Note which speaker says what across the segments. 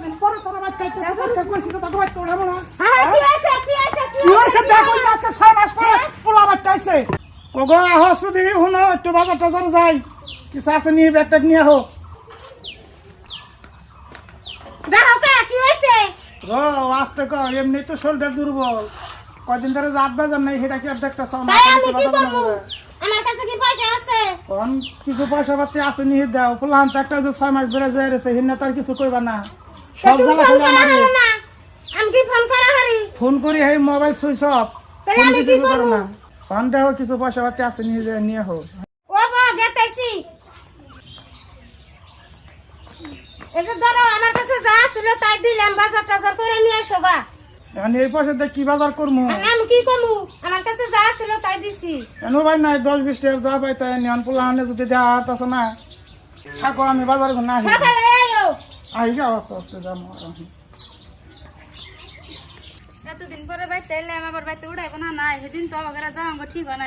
Speaker 1: এতদিন পরে তোর বাচ্চা কইছি তো তোর বাচ্চা উঠাবো না।
Speaker 2: কি হয়েছে
Speaker 1: দেখো আজকে 6 মাস পরে পোলা বাচ্চা আইছে। কগো আহ শুধু হুনো একটু বাজার টাজার যাই, কিছু আছে নিয়ে ব্যাগটা নিয়ে আহ। আসতে কর, এমনি তো শরীরটা দুর্বল, কয়দিন ধরে জাত বাজার নাই, সেটা কি আর দেখতে চাও না? কিছু পয়সা পাতি আছে নিয়ে দাও, পোলাহান তো একটা যে 6 মাস ধরে যাই রয়েছে, হিন্না তো আর কিছু কইবা না। সব জ্বালা শুনে ফোন করি এই মোবাইল সুইচ অফ, না ফোন দেখো কিছু পয়সা পাতি আছে নিয়ে হোক। এখন এই পয়সা দিয়ে কি বাজার করবো? কেন ভাই নাই 10-20 টাকা যা পাই তাই নিয়ন পোলাহানে যদি দেওয়া আছে না থাকো, আমি বাজার না আই যাও আস্তে আস্তে যাবো।
Speaker 3: এতদিন পরে বাইতে এলাম, আবার বাইতে উড়াইবো না নাই, সেদিন তো আমাকে যাওয়া ঠিক হয় না।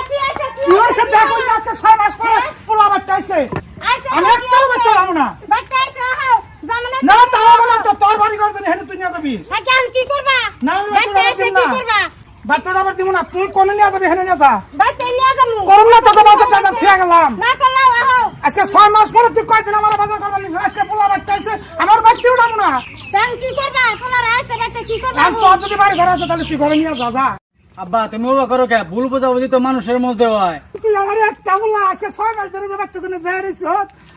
Speaker 1: কি হয়েছে দেখো আজকে 6 মাস পরে পোলা বাচ্চা আইছে, আমি একটা বাচ্চা উঠাবো না। না তাও বলা তো তোর বাড়ি ঘর জন্য হেন তুই নিয়ে যাবি না, আমি বাচ্চাটা আবার দিব না, তুই কোনে নিয়ে যাবি হেন নিয়ে যা করুন না, তোকে বাজার টাজার খেয়ে গেলাম। আজকে 6 মাস পরে তুই কয়দিন আমার বাজার করবার নিস, আজকে পোলা বাচ্চা আইছে, আমার বাচ্চা উঠাবো না। তোর যদি বাড়ি ঘর আছে তাহলে তুই ঘরে নিয়ে যা। যা
Speaker 4: আব্বা তুমি ওবা করো কে? ভুল বোঝাবুঝি তো মানুষের মধ্যে হয়।
Speaker 1: তুই আমার একটা বলা আজকে 6 মাস ধরে যে বাচ্চা কোনে যাই রইছ,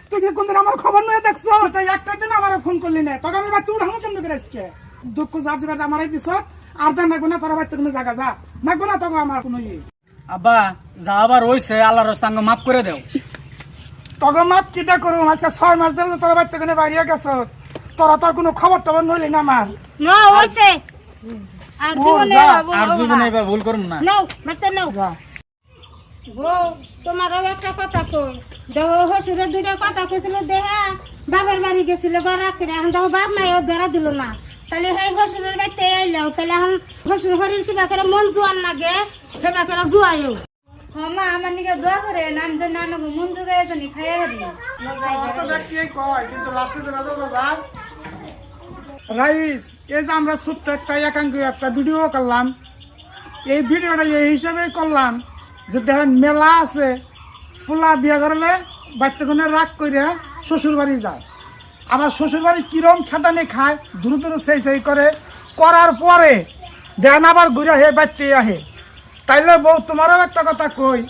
Speaker 1: তুই কি কোনদিন আমার খবর নিয়ে দেখছো? তুই একটা দিন আমার ফোন করলি না, তোকে আমি বাচ্চা উঠাবো কেমন করে? আজকে দুঃখ যা দিবার আমারই দিছ, আর তো নাগো না তোর বাচ্চা কোনে জায়গা যা নাগো না, তোকে আমার কোনো
Speaker 4: আব্বা যা আবার হইছে আল্লাহর রাস্তাঙ্গ মাফ করে দেও।
Speaker 1: তোকে মাপ কিটা করুম? আজকে 6 মাস ধরে তোর বাচ্চা কোনে বাইরে গেছ, তোরা তোর কোনো খবর টবর নইলি না আমার।
Speaker 4: আর জীবনে এবার ভুল করুম না।
Speaker 2: তোমারও একটা কথা কই, দেখো হসুরের 2টা কথা কইছিল, দেহা বাবার বাড়ি গেছিল রাত্রে, এখন দেখো বাপ নাই ধরা দিল না, তাহলে সেই হসুরের বাড়িতে এলাও, তাহলে এখন হসুর হরির কিবা করে মন জোয়ান লাগে, সেবা করে জুয়াইও।
Speaker 3: মা আমার নিকে দোয়া করে নাম যে নানক মন জোগায় জানি খাইয়া হারি।
Speaker 1: রাইস এই যে আমরা ছোট্ট একটা একাঙ্ক একটা ভিডিও করলাম, এই ভিডিওটা এই হিসাবে করলাম যে দেখেন মেলা আছে, পোলা বিয়ে করলে বাচ্চা কোনে রাগ করে শ্বশুর বাড়ি যায়, আবার শ্বশুর বাড়ি কিরম খেতানি খায়, দ্রুত দ্রুত সেই করে, করার পরে দেখেন আবার ঘুরে হে বাচ্চা আহে। তাইলে বউ তোমারও একটা কথা কই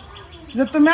Speaker 1: যে তুমি